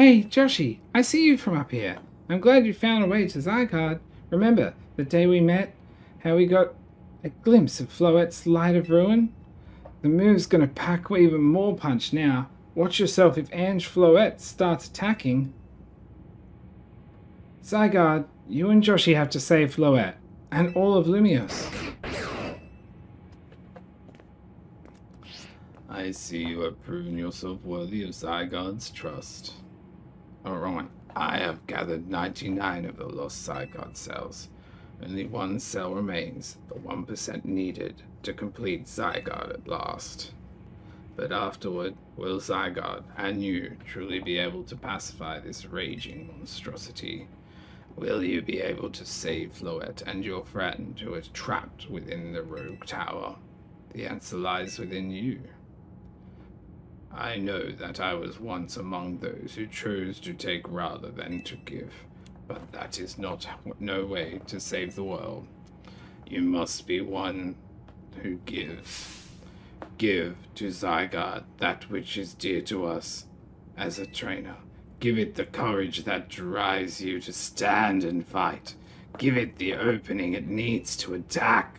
Hey, Joshie, I see you from up here. I'm glad you found a way to Zygarde. Remember, the day we met, how we got a glimpse of Floette's light of ruin? The move's gonna pack even more punch now. Watch yourself if Ange Floette starts attacking. Zygarde, you and Joshie have to save Floette, and all of Lumios. I see you have proven yourself worthy of Zygarde's trust. Alright, I have gathered 99 of the lost Zygarde cells. Only one cell remains, the 1% needed to complete Zygarde at last. But afterward, will Zygarde and you truly be able to pacify this raging monstrosity? Will you be able to save Floette and your friend who is trapped within the rogue tower? The answer lies within you. I know that I was once among those who chose to take rather than to give, but that is no way to save the world. You must be one who gives. Give to Zygarde that which is dear to us as a trainer. Give it the courage that drives you to stand and fight. Give it the opening it needs to attack.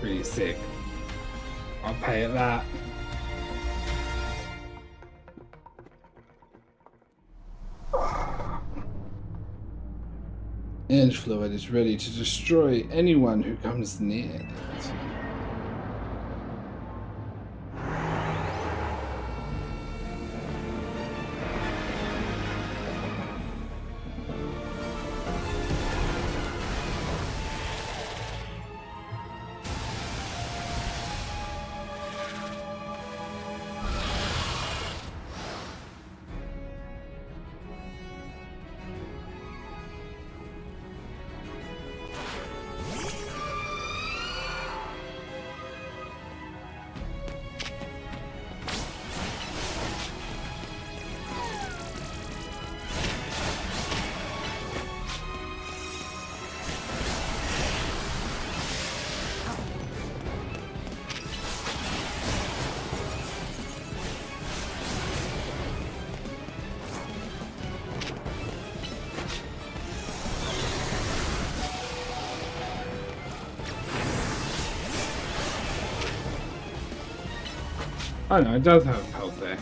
Pretty sick. I'll pay it that. Ange Floette is ready to destroy anyone who comes near it. Oh no, it does have health there.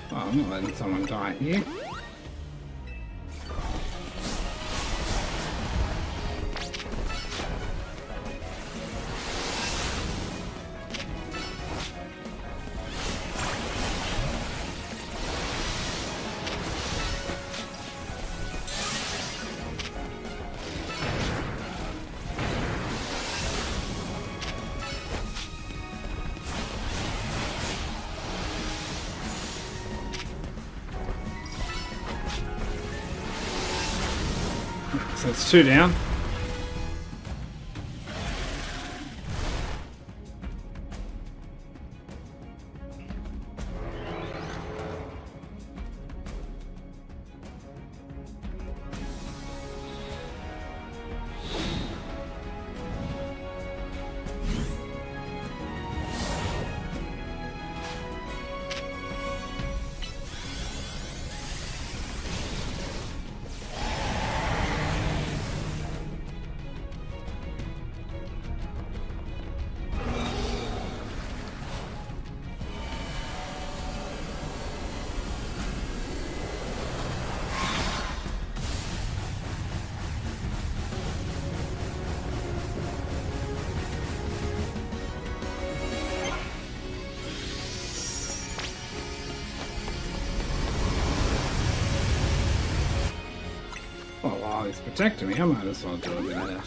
Oh, I'm not letting someone die here. So it's 2 down. Oh, while he's protecting me, I might as well do a bit of that.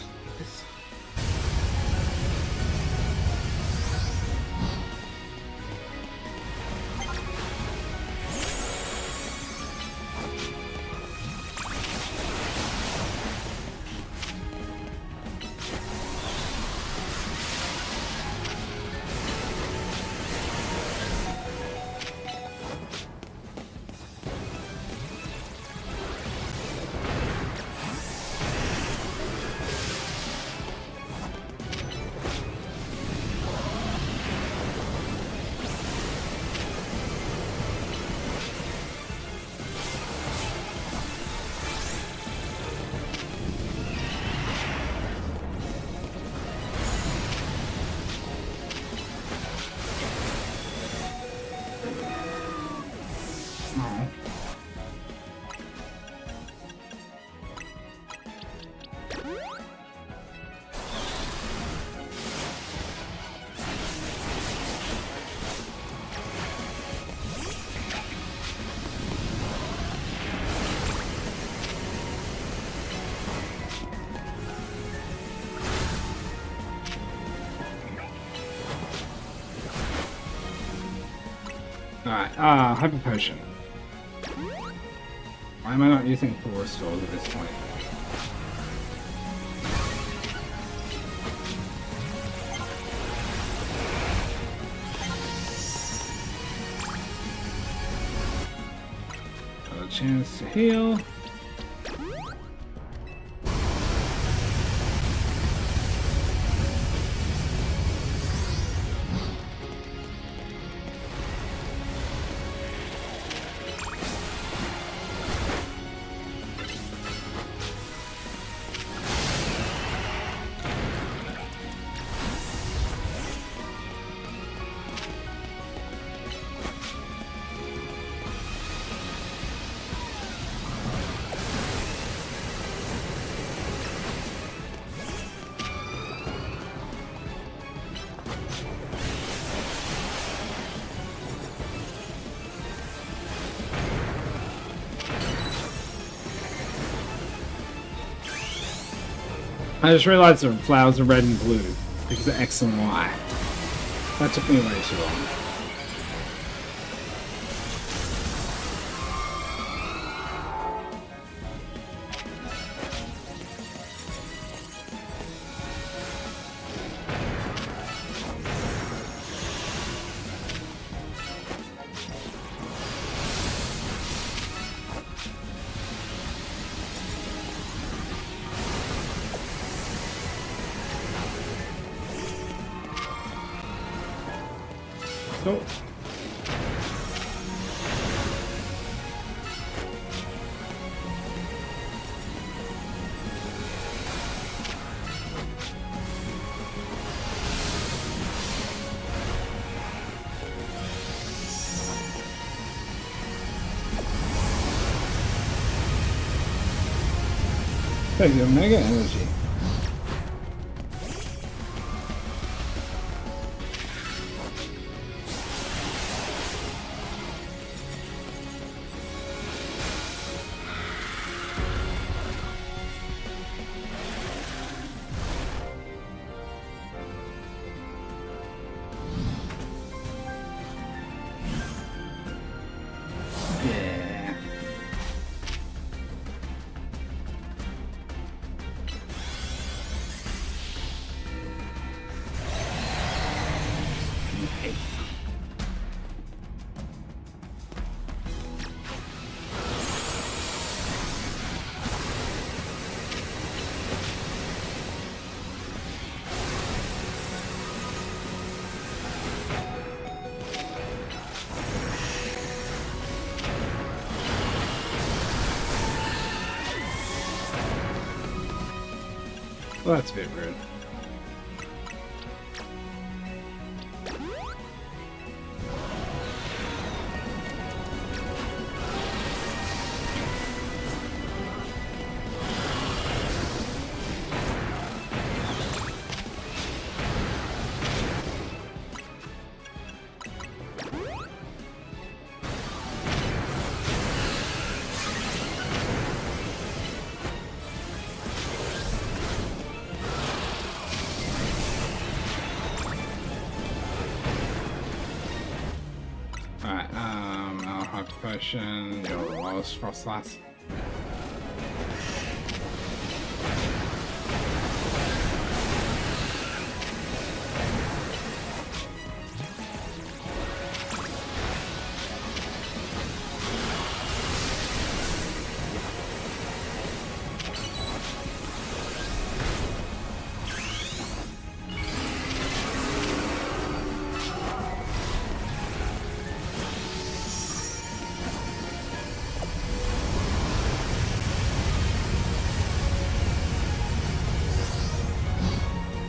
Alright, Hyper Potion. Why am I not using full restores at this point? Got a chance to heal. I just realized the flowers are red and blue because of X and Y. That took me way too long. Oh. Take your mega energy. Well, that's a bit rude. Alright, I'll have to potion your lowest frost last.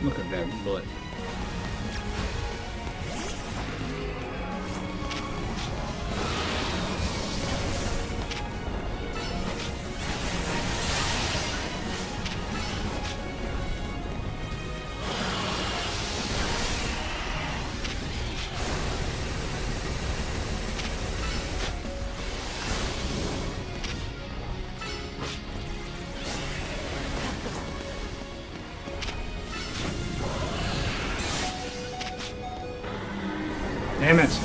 Look at that bullet. Damn it!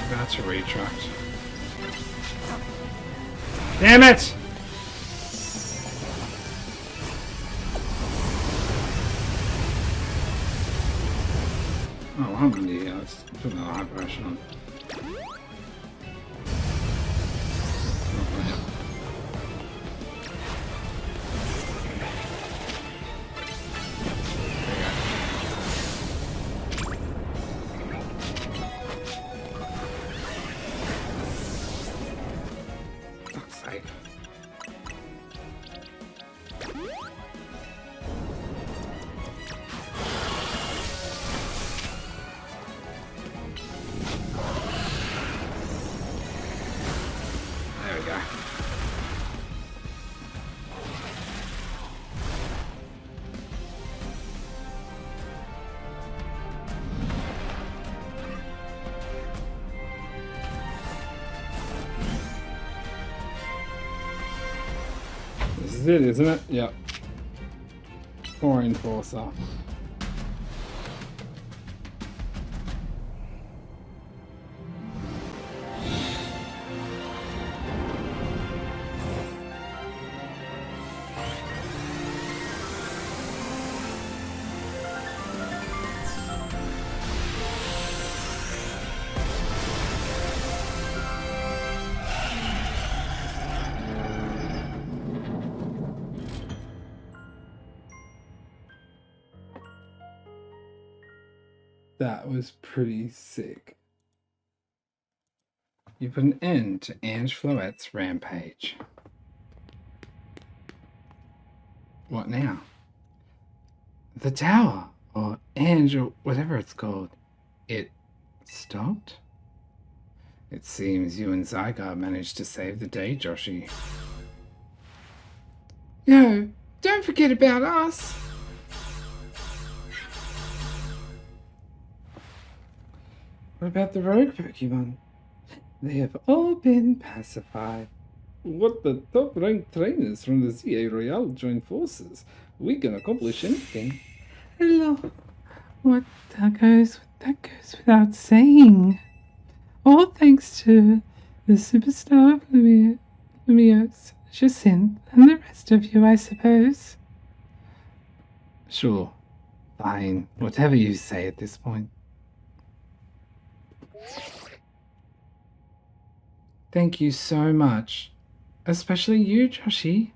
That's a retract. Damn it! Oh, how many? Let's put another high pressure on. There we go. This is it, isn't it? Yep. Core Enforcer. That was pretty sick. You put an end to Ange Floette's rampage. What now? The tower, or Ange, or whatever it's called. It stopped? It seems you and Zygar managed to save the day, Joshie. No, don't forget about us. What about the rogue Pokemon? They have all been pacified. What the top-ranked trainers from the ZA Royale join forces? We can accomplish anything. Hello. What that goes without saying. All thanks to the superstar of Lumios, Jacinth, and the rest of you, I suppose. Sure. Fine. Whatever you say at this point. Thank you so much. Especially you, Joshie.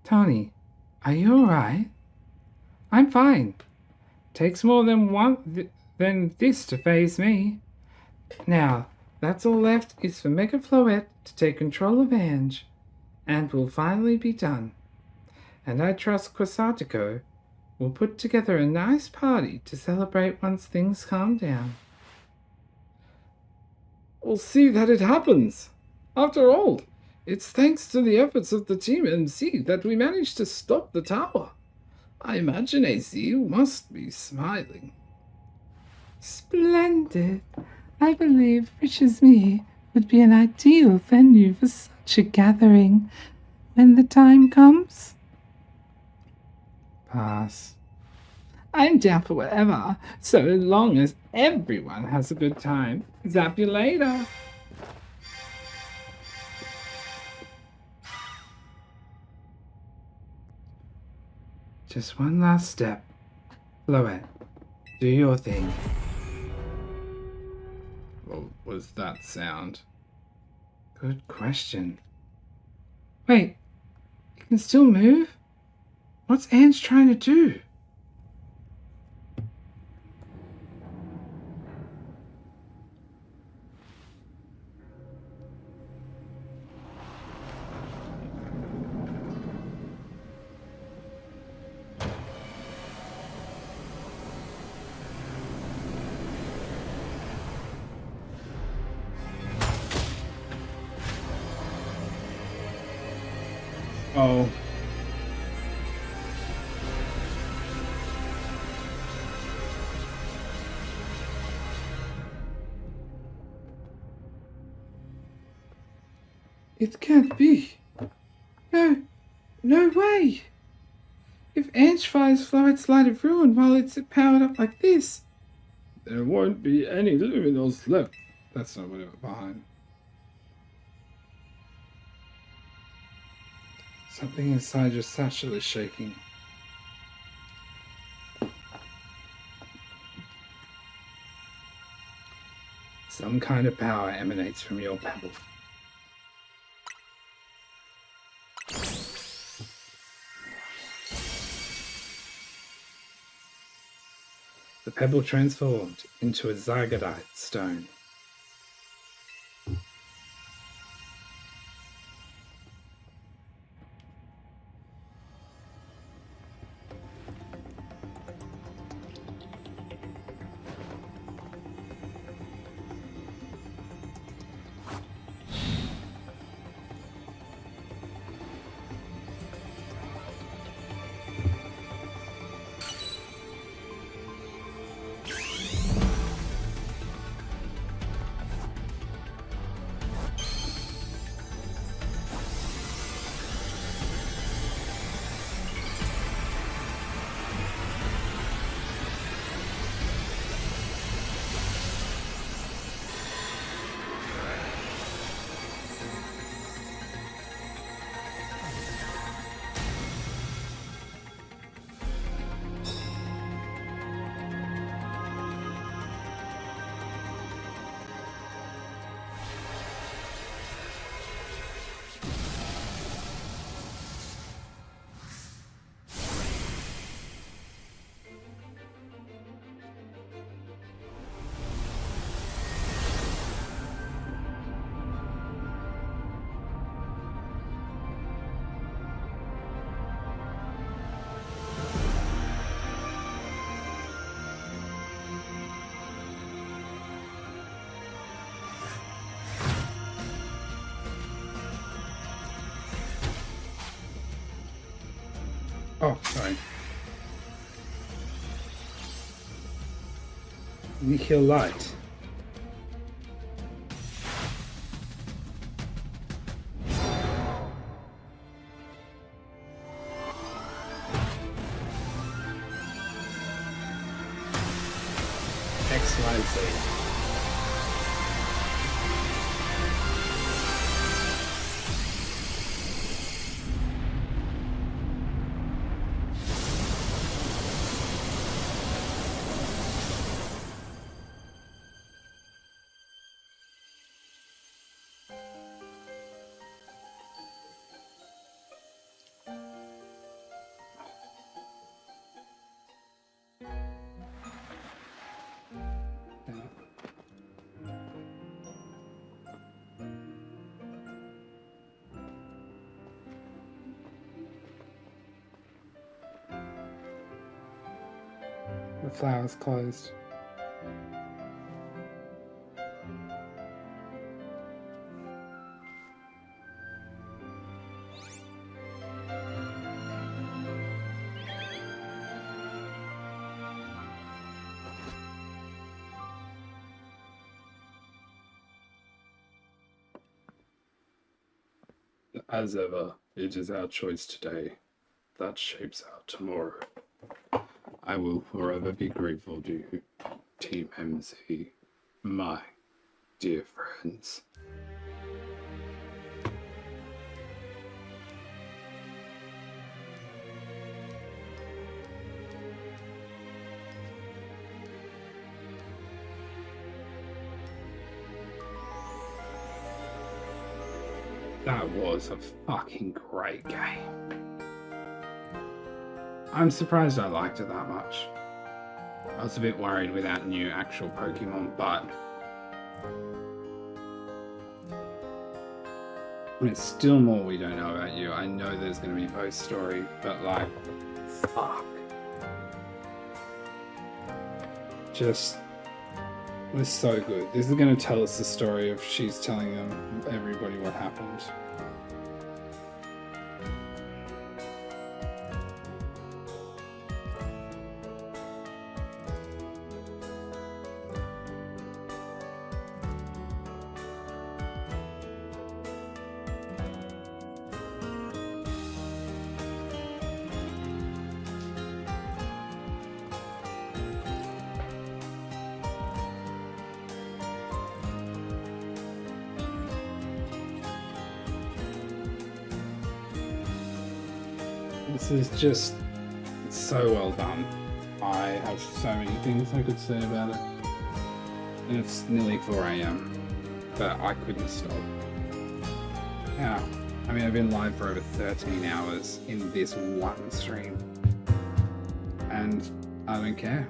Tony, are you alright? I'm fine. Takes more than this to faze me. Now, that's all left is for Mega Floette to take control of Ange, and we'll finally be done. And I trust Quasartico will put together a nice party to celebrate once things calm down. We'll see that it happens. After all, it's thanks to the efforts of the Team MC that we managed to stop the tower. I imagine AC must be smiling. Splendid. I believe Rich's Me would be an ideal venue for such a gathering when the time comes. Pass. I'm down for whatever, so long as everyone has a good time. Zap you later. Just one last step. Floette, do your thing. What was that sound? Good question. Wait, you can still move? What's Ange trying to do? Oh. It can't be. No way. If Ange fires Floette's Light of Ruin while it's powered up like this, there won't be any luminals left. That's not what it was behind. Something inside your satchel is shaking. Some kind of power emanates from your pebble. The pebble transformed into a zygodite stone. Oh, sorry. Nihil light. I see. The flower's closed. As ever, it is our choice today that shapes our tomorrow. I will forever be grateful to you, Team MC, my dear friends. That was a fucking great game. I'm surprised I liked it that much. I was a bit worried without new actual Pokemon, but there's still more we don't know about you. I know there's going to be post-story, but like, fuck. Just was so good. This is going to tell us the story of she's telling them, everybody, what happened. This is just so well done. I have so many things I could say about it. And it's nearly 4 AM, but I couldn't stop. Yeah, I mean, I've been live for over 13 hours in this one stream, and I don't care.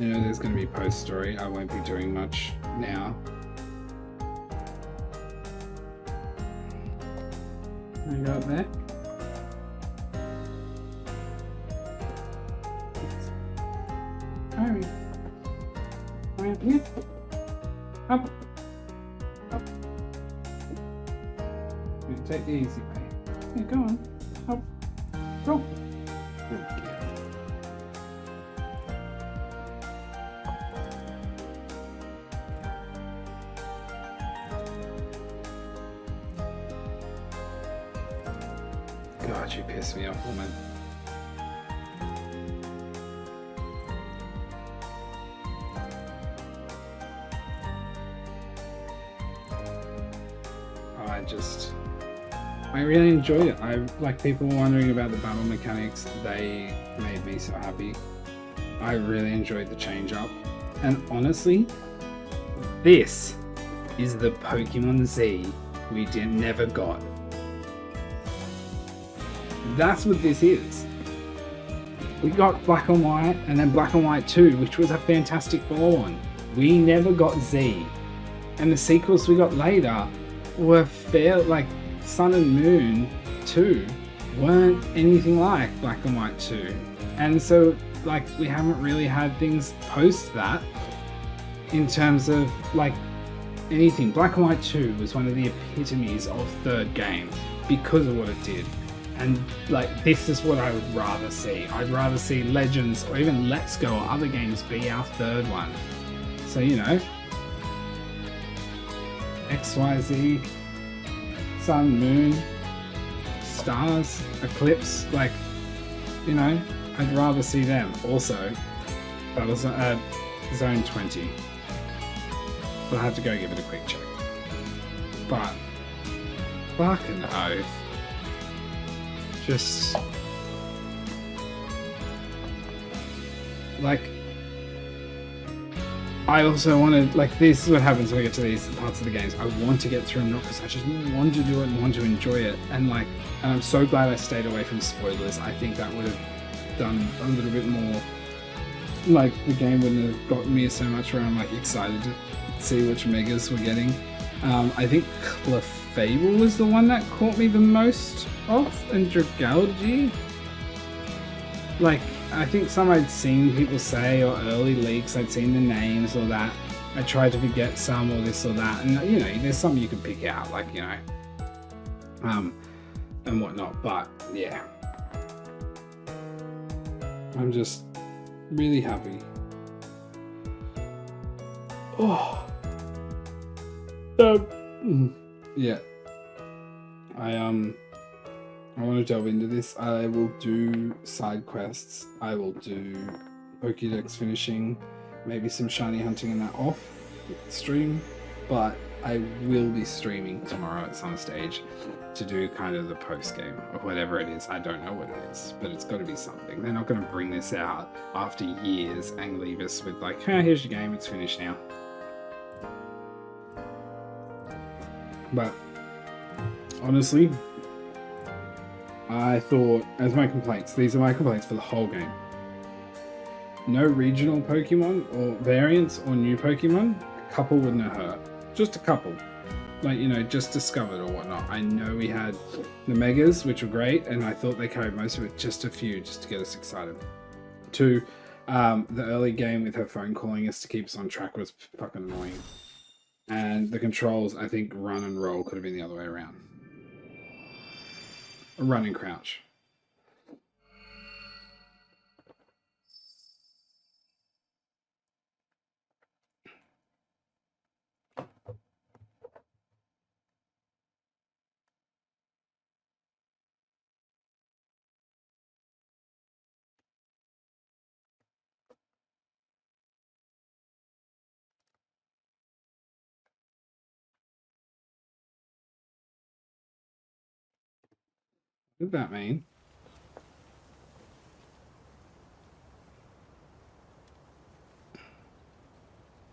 You know, there's going to be post-story. I won't be doing much now. You go up there. Hurry. Hurry up here. Up. Up. Take the easy way. Yeah, go on. Up. Go. Good girl. God, you piss me off, woman. I really enjoyed it. Like, people wondering about the battle mechanics, they made me so happy. I really enjoyed the change up. And honestly, this is the Pokemon Z we never got. That's what this is. We got Black and White, and then Black and White 2, which was a fantastic follow-on. We never got Z. And the sequels we got later were fair, like Sun and Moon 2 weren't anything like Black and White 2. And so, like, we haven't really had things post that in terms of, like, anything. Black and White 2 was one of the epitomes of third game because of what it did. And, like, this is what I would rather see. I'd rather see Legends or even Let's Go or other games be our third one. So, you know, XYZ, Sun, Moon, stars, Eclipse, like, you know, I'd rather see them. Also, that was Zone 20. But I had to go give it a quick check. But, fucking oath. Just, like, I also wanted, like, this is what happens when we get to these parts of the games. I want to get through them, not because I just want to do it and want to enjoy it. And, like, and I'm so glad I stayed away from spoilers. I think that would have done a little bit more, like, the game wouldn't have gotten me so much where I'm, like, excited to see which megas we're getting. I think Clefable was the one that caught me the most off, and Dragalge. Like, I think some I'd seen people say, or early leaks, I'd seen the names or that. I tried to forget some or this or that, and you know, there's some you can pick out, like, you know, and whatnot. But yeah, I'm just really happy. Oh, yeah. I want to delve into this. I will do side quests. I will do Pokédex finishing, maybe some shiny hunting and that off stream. But I will be streaming tomorrow at some stage to do kind of the post game or whatever it is. I don't know what it is, but it's got to be something. They're not going to bring this out after years and leave us with like, oh, here's your game, it's finished now. But honestly, I thought, as my complaints, these are my complaints for the whole game. No regional Pokemon or variants or new Pokemon. A couple wouldn't have hurt. Just a couple. Like, you know, just discovered or whatnot. I know we had the Megas, which were great, and I thought they carried most of it. Just a few, just to get us excited. Two, the early game with her phone calling us to keep us on track was fucking annoying. And the controls, I think run and roll could have been the other way around. Run and crouch. What did that mean?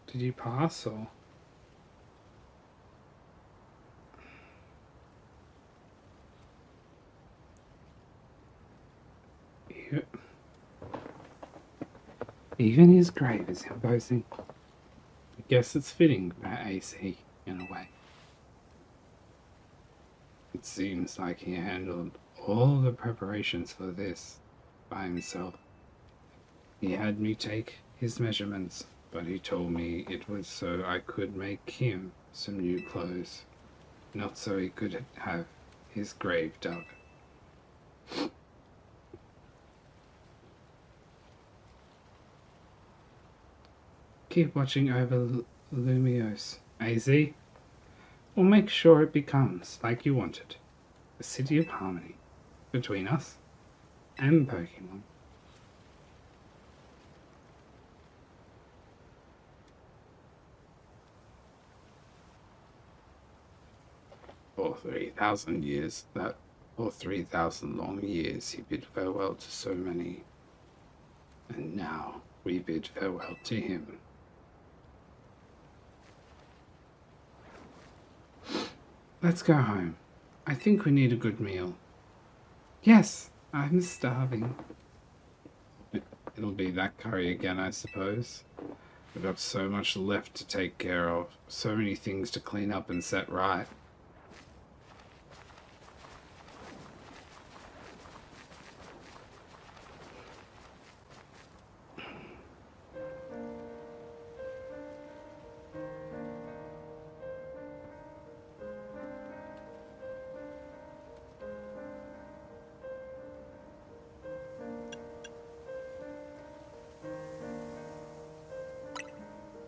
Did you pass or? Even his grave is imposing. I guess it's fitting about AC in a way. It seems like he handled all the preparations for this by himself. He had me take his measurements, but he told me it was so I could make him some new clothes, not so he could have his grave dug. Keep watching over Lumiose, AZ. We'll make sure it becomes like you wanted, a city of harmony between us and Pokemon. For 3,000 years, for 3,000 long years, he bid farewell to so many, and now we bid farewell to him. Let's go home. I think we need a good meal. Yes, I'm starving. It'll be that curry again, I suppose. We've got so much left to take care of, so many things to clean up and set right.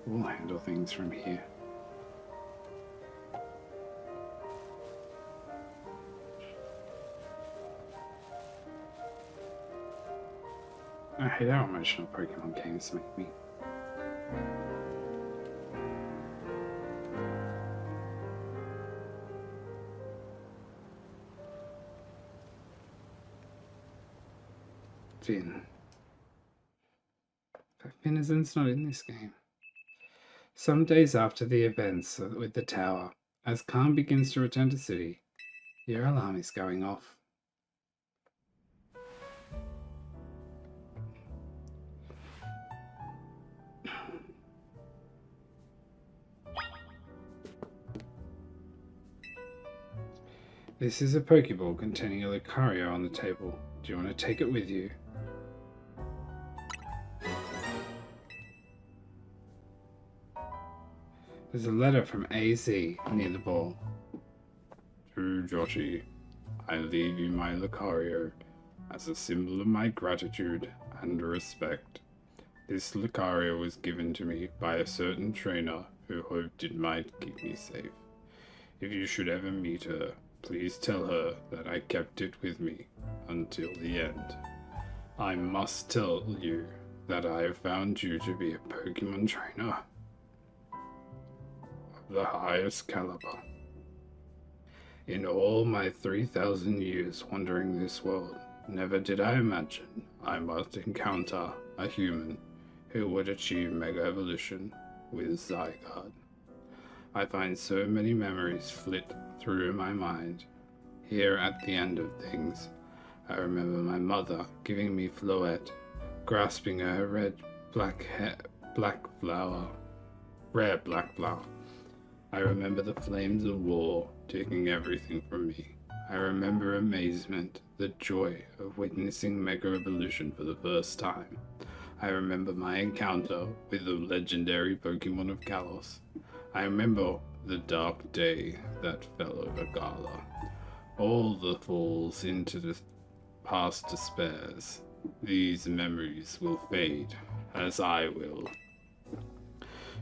We'll handle things from here. hate how emotional Pokemon games make me. Finn. But Finn isn't not in this game. Some days after the events with the tower, as Khan begins to return to city, your alarm is going off. This is a Pokeball containing a Lucario on the table. Do you want to take it with you? There's a letter from AZ near the ball. To Joshie, I leave you my Lucario as a symbol of my gratitude and respect. This Lucario was given to me by a certain trainer who hoped it might keep me safe. If you should ever meet her, please tell her that I kept it with me until the end. I must tell you that I have found you to be a Pokemon trainer of the highest caliber. In all my 3,000 years wandering this world, never did I imagine I must encounter a human who would achieve Mega Evolution with Zygarde. I find so many memories flit through my mind. Here at the end of things, I remember my mother giving me Floette, grasping her rare black flower. I remember the flames of war taking everything from me. I remember amazement, the joy of witnessing Mega Evolution for the first time. I remember my encounter with the legendary Pokemon of Kalos. I remember the dark day that fell over Gala. All the falls into the past despairs. These memories will fade, as I will.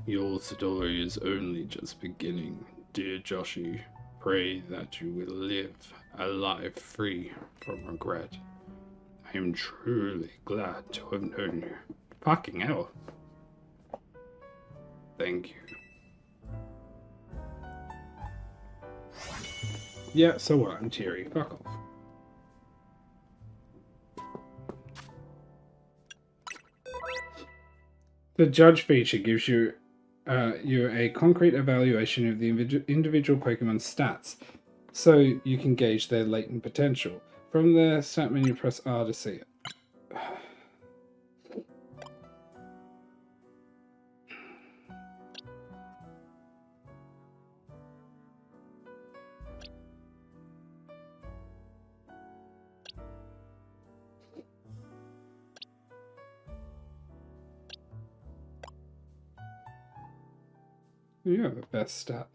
Your story is only just beginning, dear Joshie. Pray that you will live a life free from regret. I am truly glad to have known you. Fucking hell. Thank you. Yeah, so what? I'm teary. Fuck off. The judge feature gives you a concrete evaluation of the individual Pokemon's stats, so you can gauge their latent potential. From the stat menu, press R to see it. You have the best stat.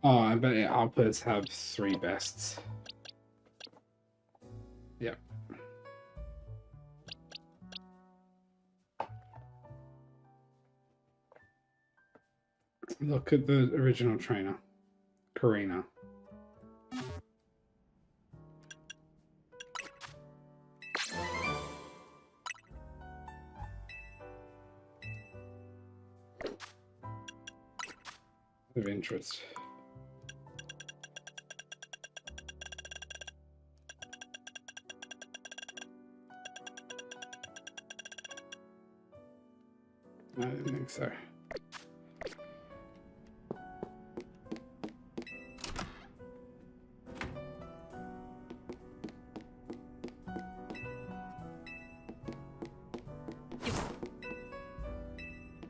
Oh, I bet outputs have 3 bests. Yep. Look at the original trainer, Karina. Of interest. I don't think so.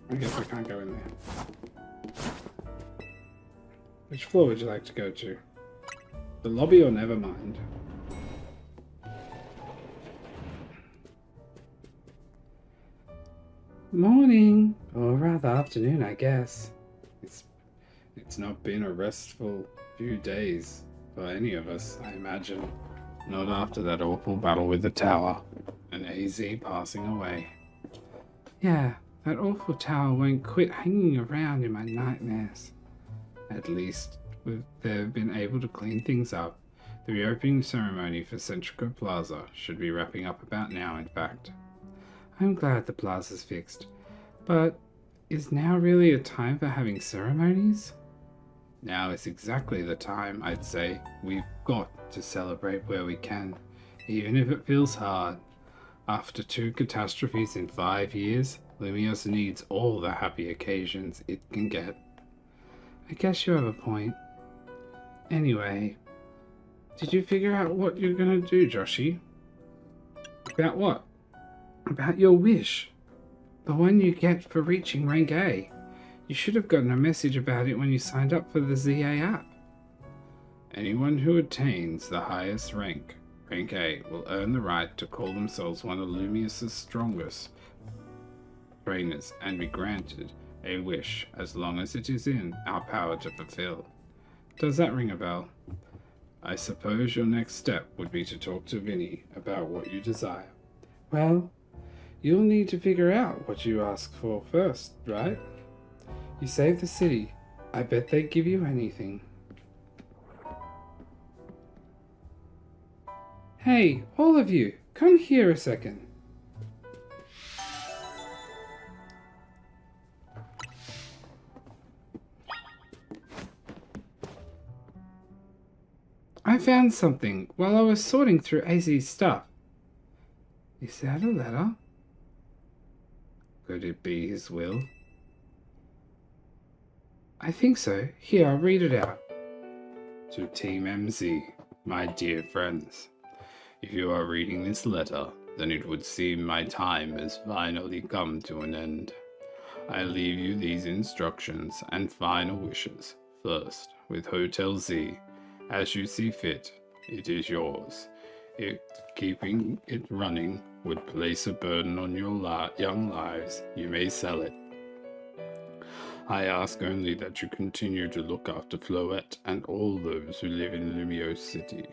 I guess I can't go in there. Which floor would you like to go to? The lobby or Nevermind? Morning, or rather afternoon, I guess. It's not been a restful few days for any of us, I imagine. Not after that awful battle with the tower. and AZ passing away. Yeah, that awful tower won't quit hanging around in my nightmares. At least they've been able to clean things up. The reopening ceremony for Centrico Plaza should be wrapping up about now, in fact. I'm glad the plaza's fixed, but is now really a time for having ceremonies? Now is exactly the time, I'd say. We've got to celebrate where we can, even if it feels hard. After 2 catastrophes in 5 years, Lumios needs all the happy occasions it can get. I guess you have a point. Anyway, did you figure out what you're gonna do, Joshie? About what? About your wish. The one you get for reaching rank A. You should have gotten a message about it when you signed up for the ZA app. Anyone who attains the highest rank, rank A, will earn the right to call themselves one of Lumios's strongest trainers and be granted a wish as long as it is in our power to fulfill. Does that ring a bell? I suppose your next step would be to talk to Vinny about what you desire. Well, you'll need to figure out what you ask for first, right? You save the city. I bet they'd give you anything. Hey, all of you, come here a second. I found something while I was sorting through AZ's stuff. Is that a letter? Could it be his will? I think so. Here, I'll read it out. To Team MZ, my dear friends, if you are reading this letter, then it would seem my time has finally come to an end. I leave you these instructions and final wishes. First, with Hotel Z, as you see fit, it is yours. If keeping it running would place a burden on your young lives, you may sell it. I ask only that you continue to look after Floette and all those who live in Lumios City.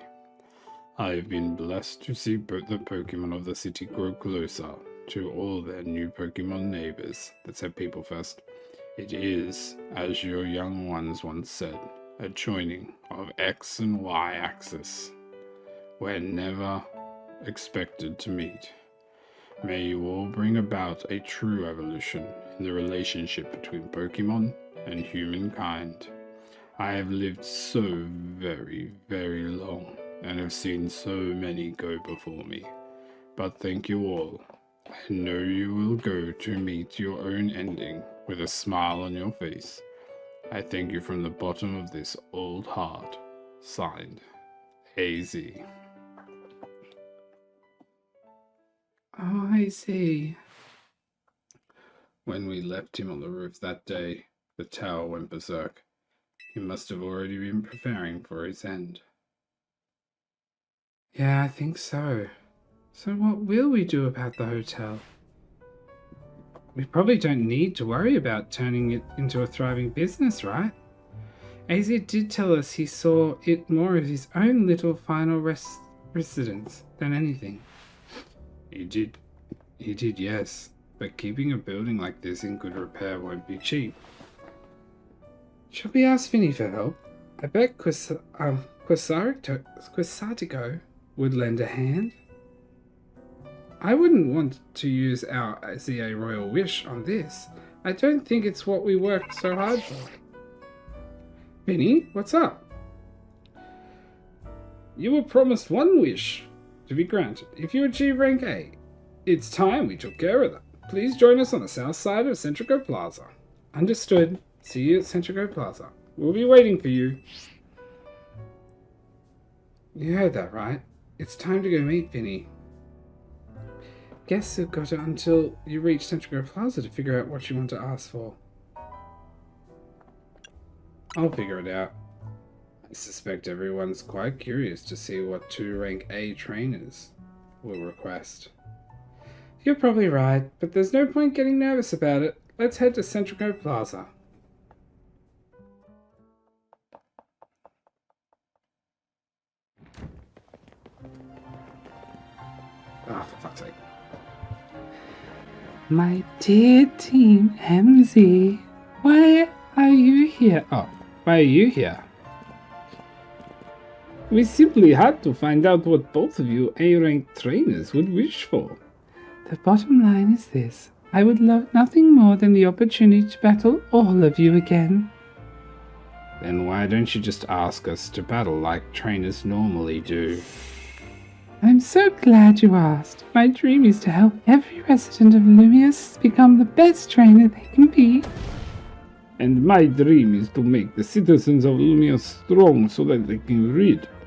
I have been blessed to see the Pokemon of the city grow closer to all their new Pokemon neighbors. Let's have people first. It is, as your young ones once said, a joining of X and Y axis, where never expected to meet. May you all bring about a true evolution in the relationship between Pokemon and humankind. I have lived so very, very long and have seen so many go before me. But thank you all. I know you will go to meet your own ending with a smile on your face. I thank you from the bottom of this old heart. Signed, AZ. Oh, I see. When we left him on the roof that day, the tower went berserk. He must have already been preparing for his end. Yeah, I think so. So what will we do about the hotel? We probably don't need to worry about turning it into a thriving business, right? AZ did tell us he saw it more as his own little final residence than anything. He did, yes. But keeping a building like this in good repair won't be cheap. Should we ask Vinny for help? I bet Quasartico would lend a hand. I wouldn't want to use our ZA Royal Wish on this. I don't think it's what we worked so hard for. Vinny, what's up? You were promised one wish to be granted if you achieve rank A. It's time we took care of that. Please join us on the south side of Centrico Plaza. Understood. See you at Centrico Plaza. We'll be waiting for you. You heard that, right? It's time to go meet Vinny. Guess you've got it until you reach Centrico Plaza to figure out what you want to ask for. I'll figure it out. I suspect everyone's quite curious to see what 2 rank A trainers will request. You're probably right, but there's no point getting nervous about it. Let's head to Centrico Plaza. Ah, for fuck's sake. My dear Team MZ, why are you here? Oh, why are you here? We simply had to find out what both of you A-ranked trainers would wish for. The bottom line is this. I would love nothing more than the opportunity to battle all of you again. Then why don't you just ask us to battle like trainers normally do? I'm so glad you asked. My dream is to help every resident of Lumius become the best trainer they can be. And my dream is to make the citizens of Lumius strong so that they can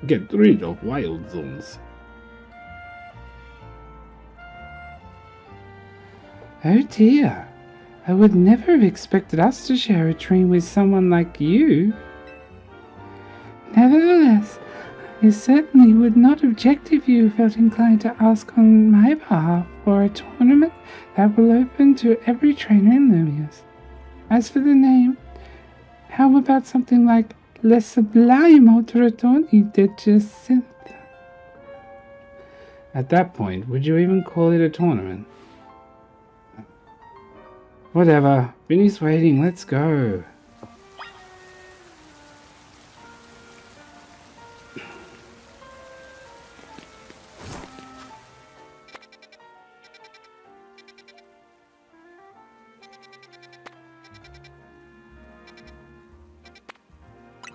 get rid of wild zones. Oh dear, I would never have expected us to share a dream with someone like you. Nevertheless, I certainly would not object if you felt inclined to ask on my behalf for a tournament that will open to every trainer in Lumius. As for the name, how about something like Le Sublime Tortoni de Jacinta? At that point, would you even call it a tournament? Whatever, Vinny's waiting, let's go.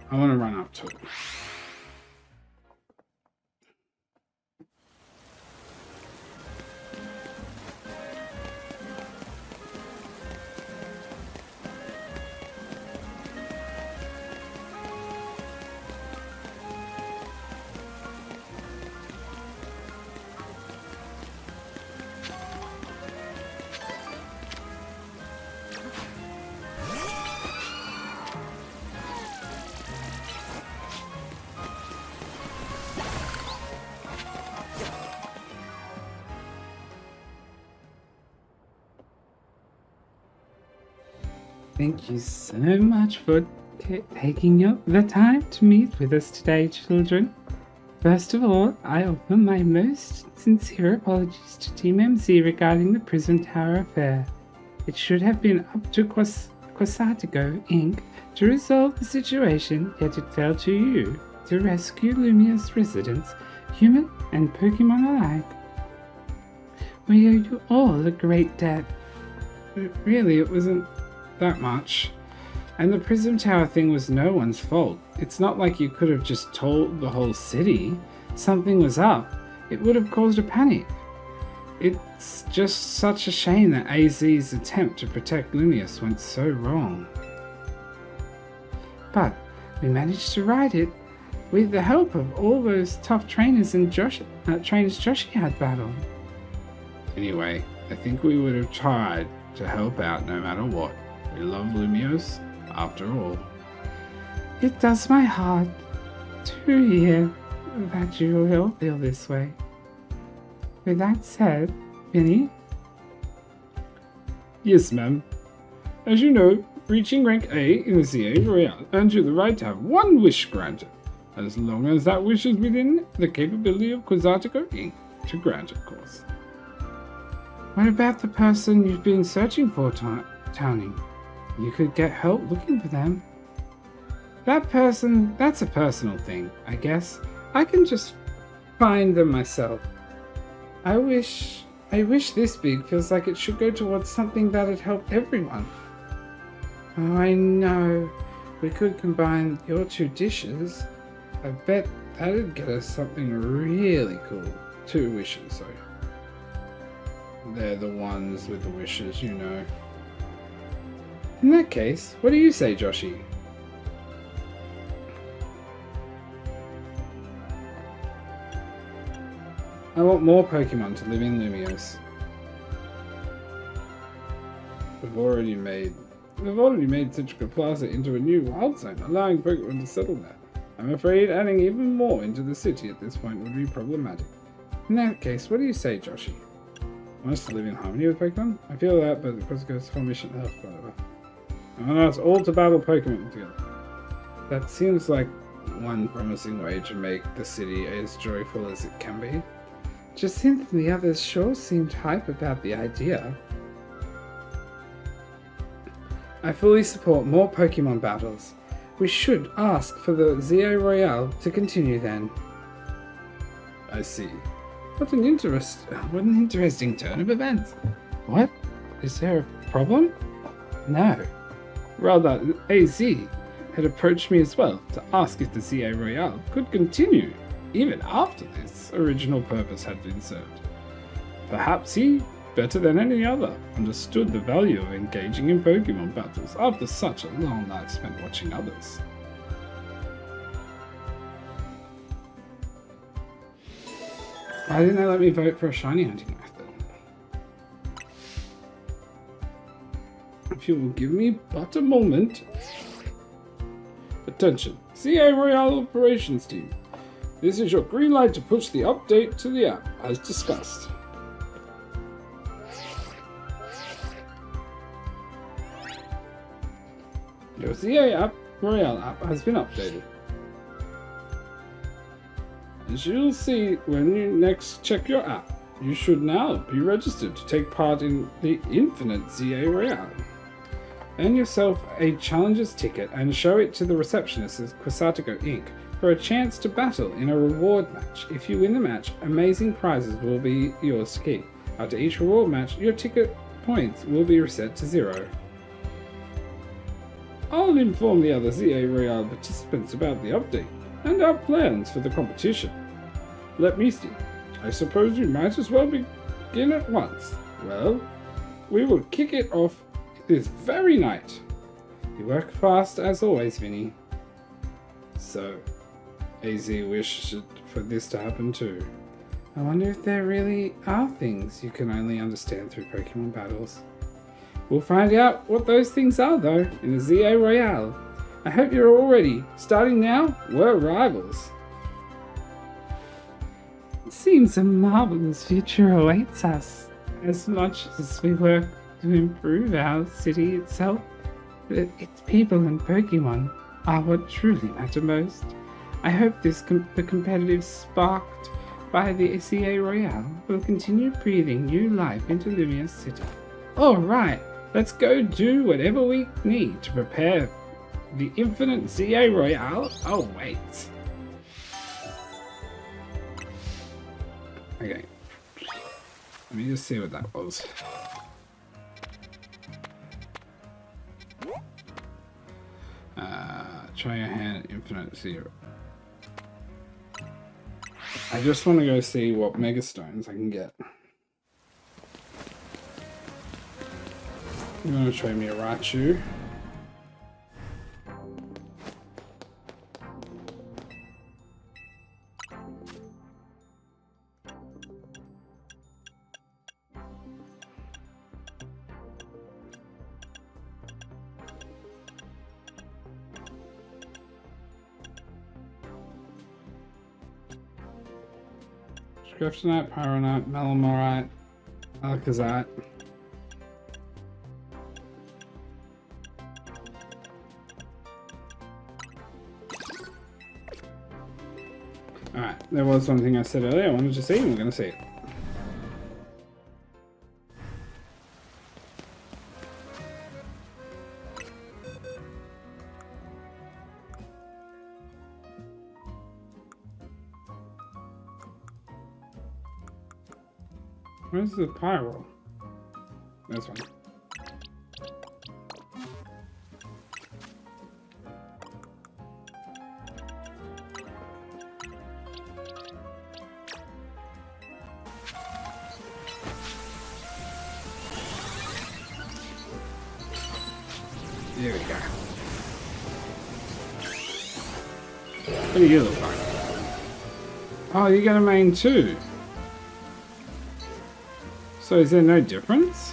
I want to run up to it. Thank you so much for taking the time to meet with us today, children. First of all, I offer my most sincere apologies to Team MC regarding the Prism Tower affair. It should have been up to Quasatico Inc. to resolve the situation, yet it fell to you to rescue Lumia's residents, human and Pokemon alike. We owe you all a great debt. Really, it wasn't that much. And the Prism Tower thing was no one's fault. It's not like you could have just told the whole city something was up. It would have caused a panic. It's just such a shame that AZ's attempt to protect Lumius went so wrong. But we managed to right it with the help of all those tough trainers and trainers Joshie had battled. Anyway, I think we would have tried to help out no matter what. We love Lumios, after all. It does my heart to hear that you will feel this way. With that said, Vinny? Yes, ma'am. As you know, reaching rank A in the CA Royale earns you the right to have one wish granted, as long as that wish is within the capability of Quasatico Inc. to grant, of course. What about the person you've been searching for, Tony? You could get help looking for them. That person, that's a personal thing, I guess. I can just find them myself. I wish this big feels like it should go towards something that'd help everyone. Oh, I know. We could combine your two dishes. I bet that'd get us something really cool. 2 wishes, sorry. They're the ones with the wishes, you know. In that case, what do you say, Joshie? I want more Pokemon to live in Lumios. We've already made Citrica Plaza into a new wild zone, allowing Pokemon to settle there. I'm afraid adding even more into the city at this point would be problematic. In that case, what do you say, Joshie? Want us to live in harmony with Pokemon? I feel that, but because it goes for mission health, whatever. I want us all to battle Pokemon together. That seems like one promising way to make the city as joyful as it can be. Jacinth and the others sure seemed hype about the idea. I fully support more Pokemon battles. We should ask for the ZA Royale to continue then. I see. What an interesting turn of events. What? Is there a problem? No. Rather, AZ had approached me as well to ask if the ZA Royale could continue, even after its original purpose had been served. Perhaps he, better than any other, understood the value of engaging in Pokemon battles after such a long night spent watching others. Why didn't they let me vote for a shiny hunting method? If you will give me but a moment. Attention, CA Royale Operations Team. This is your green light to push the update to the app, as discussed. Your CA Royale app has been updated. As you'll see when you next check your app, you should now be registered to take part in the Infinite ZA Royale. Earn yourself a challenger's ticket and show it to the receptionist at Quasatico Inc. for a chance to battle in a reward match. If you win the match, amazing prizes will be yours to keep. After each reward match, your ticket points will be reset to 0. I'll inform the other ZA Royale participants about the update and our plans for the competition. Let me see. I suppose you might as well begin at once. Well, we will kick it off this very night. You work fast as always, Vinny. So, AZ wished for this to happen too. I wonder if there really are things you can only understand through Pokemon battles. We'll find out what those things are though in the ZA Royale. I hope you're all ready. Starting now, we're rivals. It seems a marvelous future awaits us. As much as we work to improve our city itself, its people and Pokemon are what truly matter most. I hope the competitive sparked by the ZA Royale will continue breathing new life into Lumia's city. Alright, let's go do whatever we need to prepare the Infinite ZA Royale. Oh wait. Okay. Let me just see what that was. Try your hand at Infinite Zero. I just want to go see what Mega Stones I can get. You want to trade me a Raichu? Kryptonite, Pyronite, Melamorite, Alakazat. Alright, there was one thing I said earlier I wanted to see, and we're going to see it. Where's the pyro? This one. There we go. What do you look like? Oh, you got a main too. So is there no difference?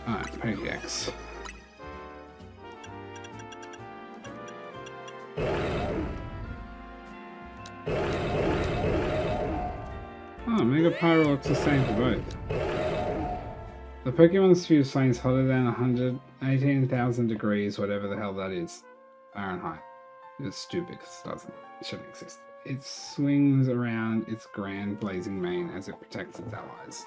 Alright, Pokédex. Oh, Mega Pyro looks the same for both. The Pokemon's fuse flame is hotter than 118,000 degrees, whatever the hell that is, Fahrenheit. It's stupid because it shouldn't exist. It swings around its grand blazing mane as it protects its allies.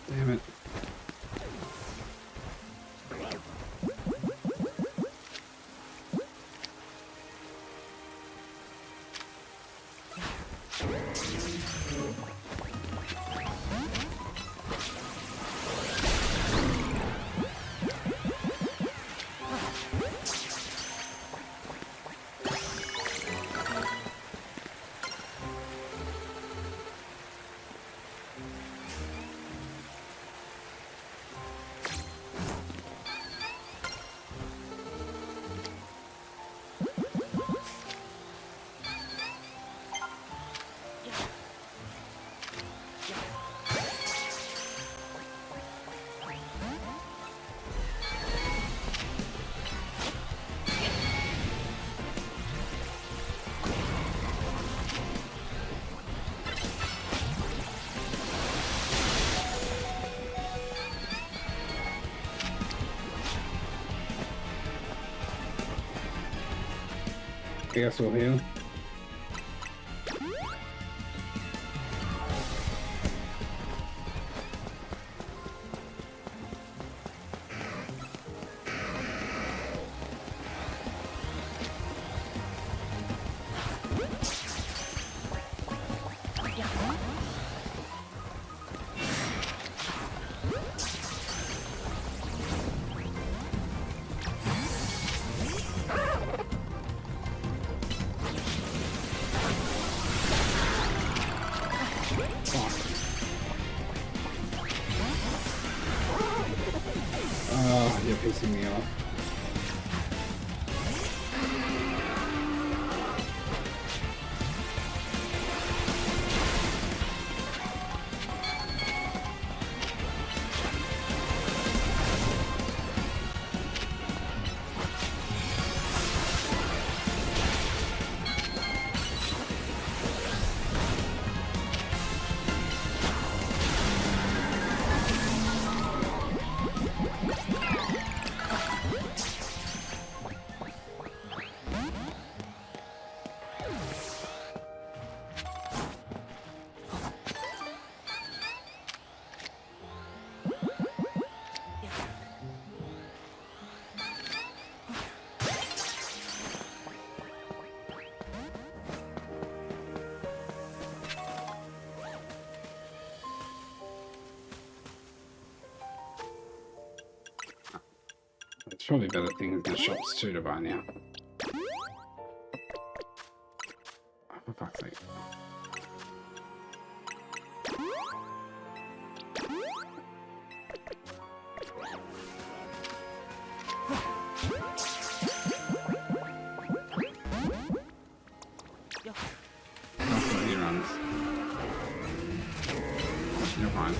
Damn it. I guess we'll heal. Oh, you're pissing me off. There's probably better things in the shops too to buy now. Oh, for fuck's sake. That's where he runs. You're fine.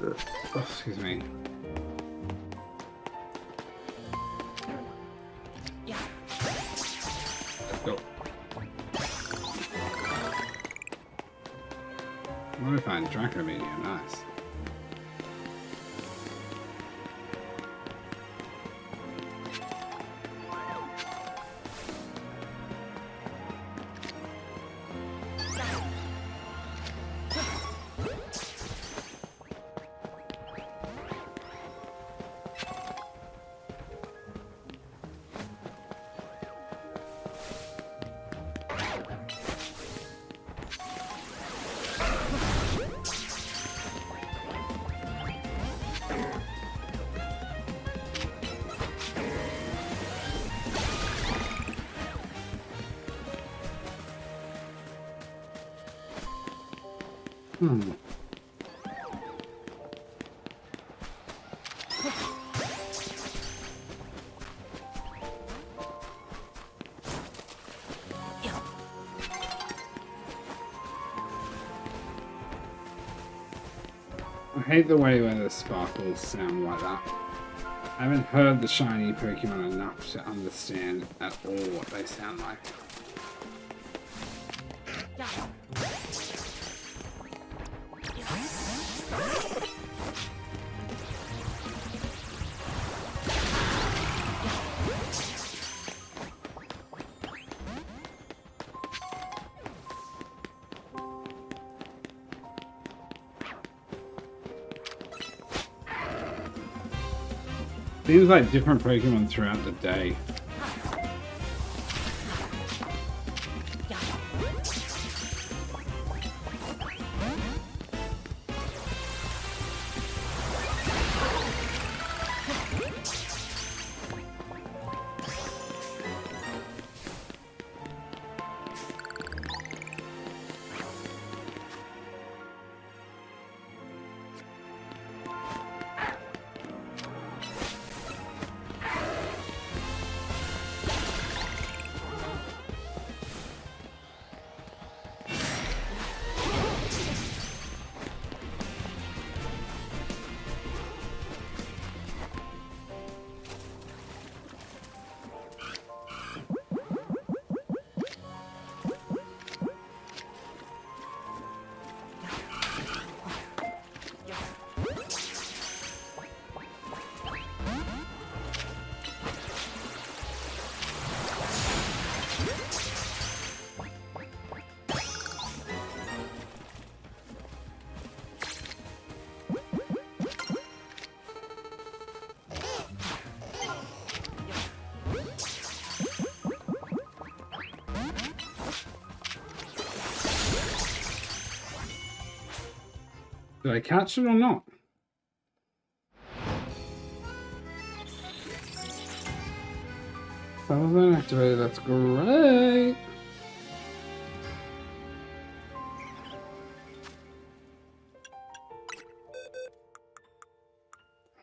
Oh, excuse me. Let's go. What do I find? Dracomania, nice. I hate the way where the sparkles sound like that. I haven't heard the shiny Pokemon enough to understand at all what they sound like. Seems like different Pokemon throughout the day. Did I catch it or not? That wasn't activated, that's great!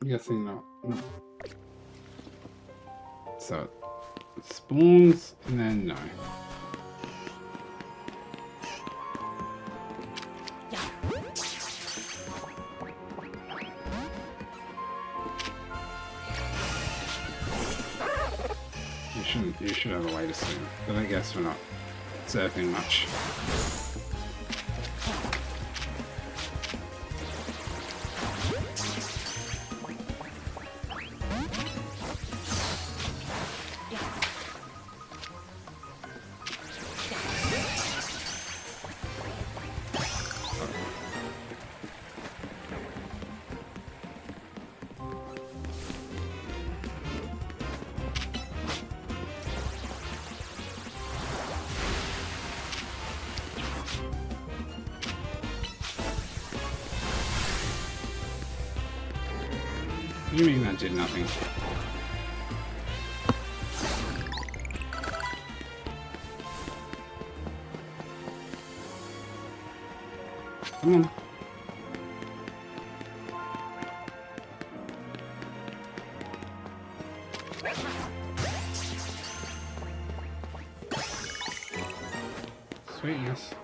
I'm guessing not. No. So, it spawns, and then no. You should have a way to swim, but I guess we're not surfing much. What do you mean that did nothing? Come on. Sweetness.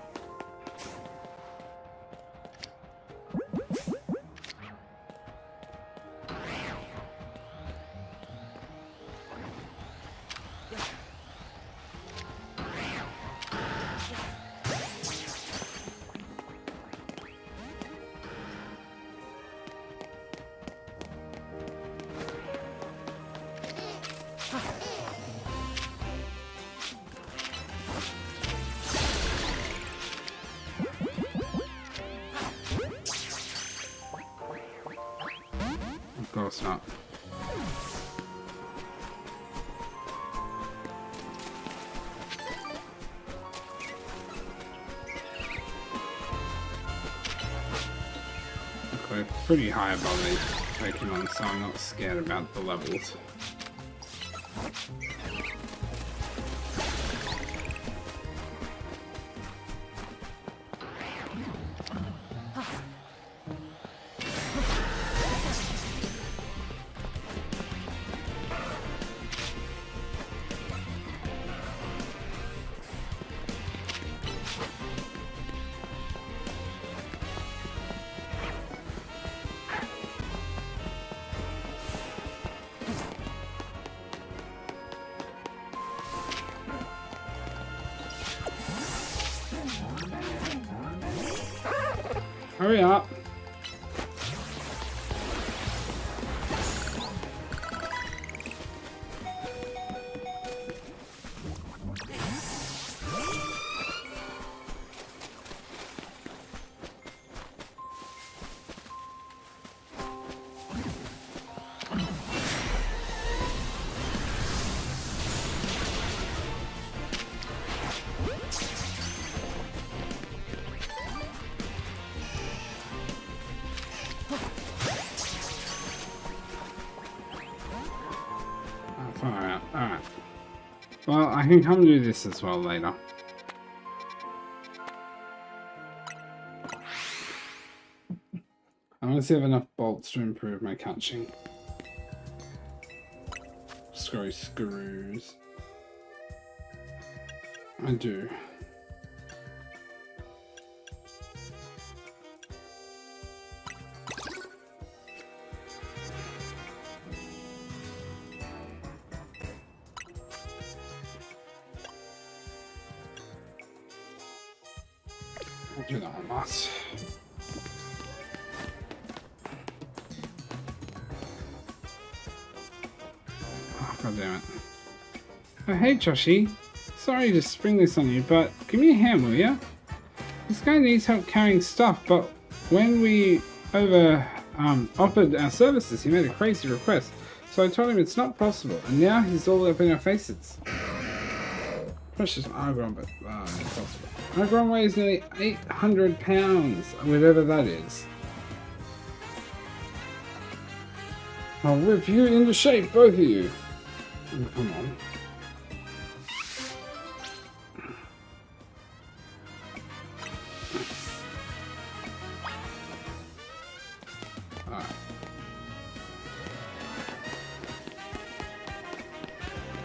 course not. We're pretty high above these Pokemon, so I'm not scared about the levels. Hurry up. Alright. Well, I can come do this as well later. I want to see if I have enough bolts to improve my catching. Screws. I do. I'll do that on that. Oh, God damn it. Oh, hey, Joshie. Sorry to spring this on you, but give me a hand, will ya? This guy needs help carrying stuff, but when we offered our services, he made a crazy request. So I told him it's not possible, and now he's all up in our faces. Precious Argon, but impossible. Argon weighs nearly 800 pounds, whatever that is. I'll whip you into shape, both of you. Oh, come on. Alright.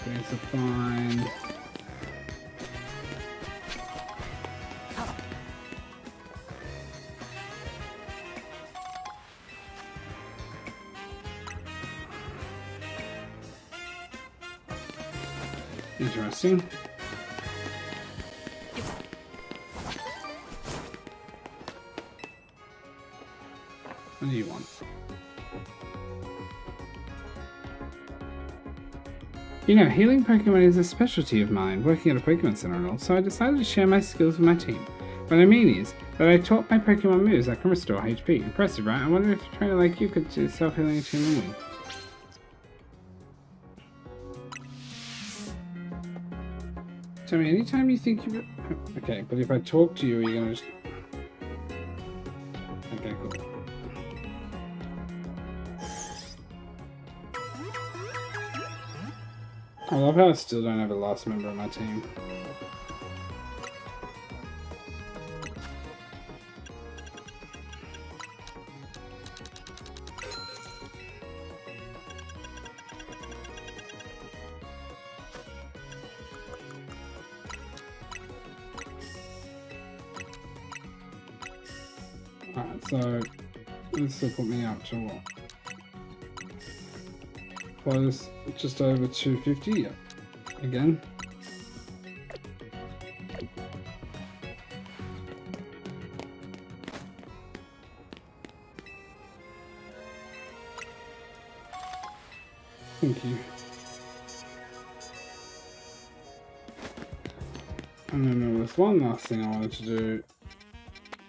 These are fine. Interesting. What do you want? You know, healing Pokemon is a specialty of mine, working at a Pokemon Center and all, so I decided to share my skills with my team. What I mean is that I taught my Pokemon moves that can restore HP. Impressive, right? I wonder if a trainer like you could do self-healing attunement. Tell me, anytime you think you... Okay, but if I talk to you, you're gonna just... Okay, cool. I love how I still don't have a last member of my team. Alright, so this will put me up to what? Close just over 250 again. Thank you. And then there was one last thing I wanted to do.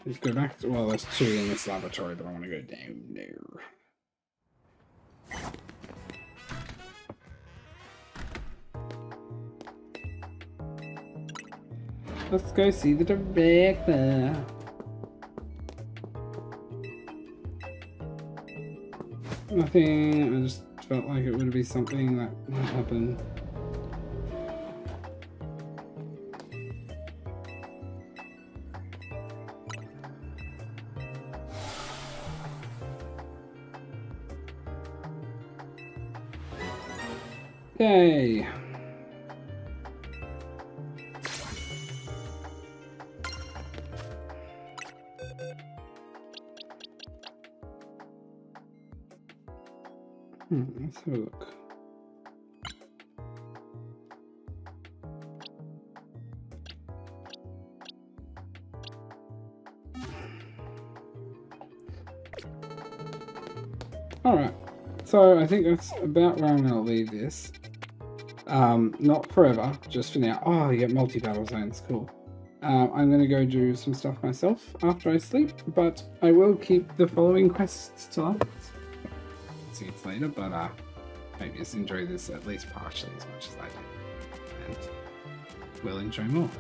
Is go back to, well, there's two in this laboratory, but I want to go down there. Let's go see the director. Nothing, I just felt like it would be something that might happen. Yay! Let's have a look. Alright, so I think that's about where I'm going to leave this. Not forever, just for now. Oh, you get multi-battle zones, cool. I'm going to go do some stuff myself after I sleep, but I will keep the following quests till afterwards. See you later, but maybe just enjoy this at least partially as much as I did, and we'll enjoy more.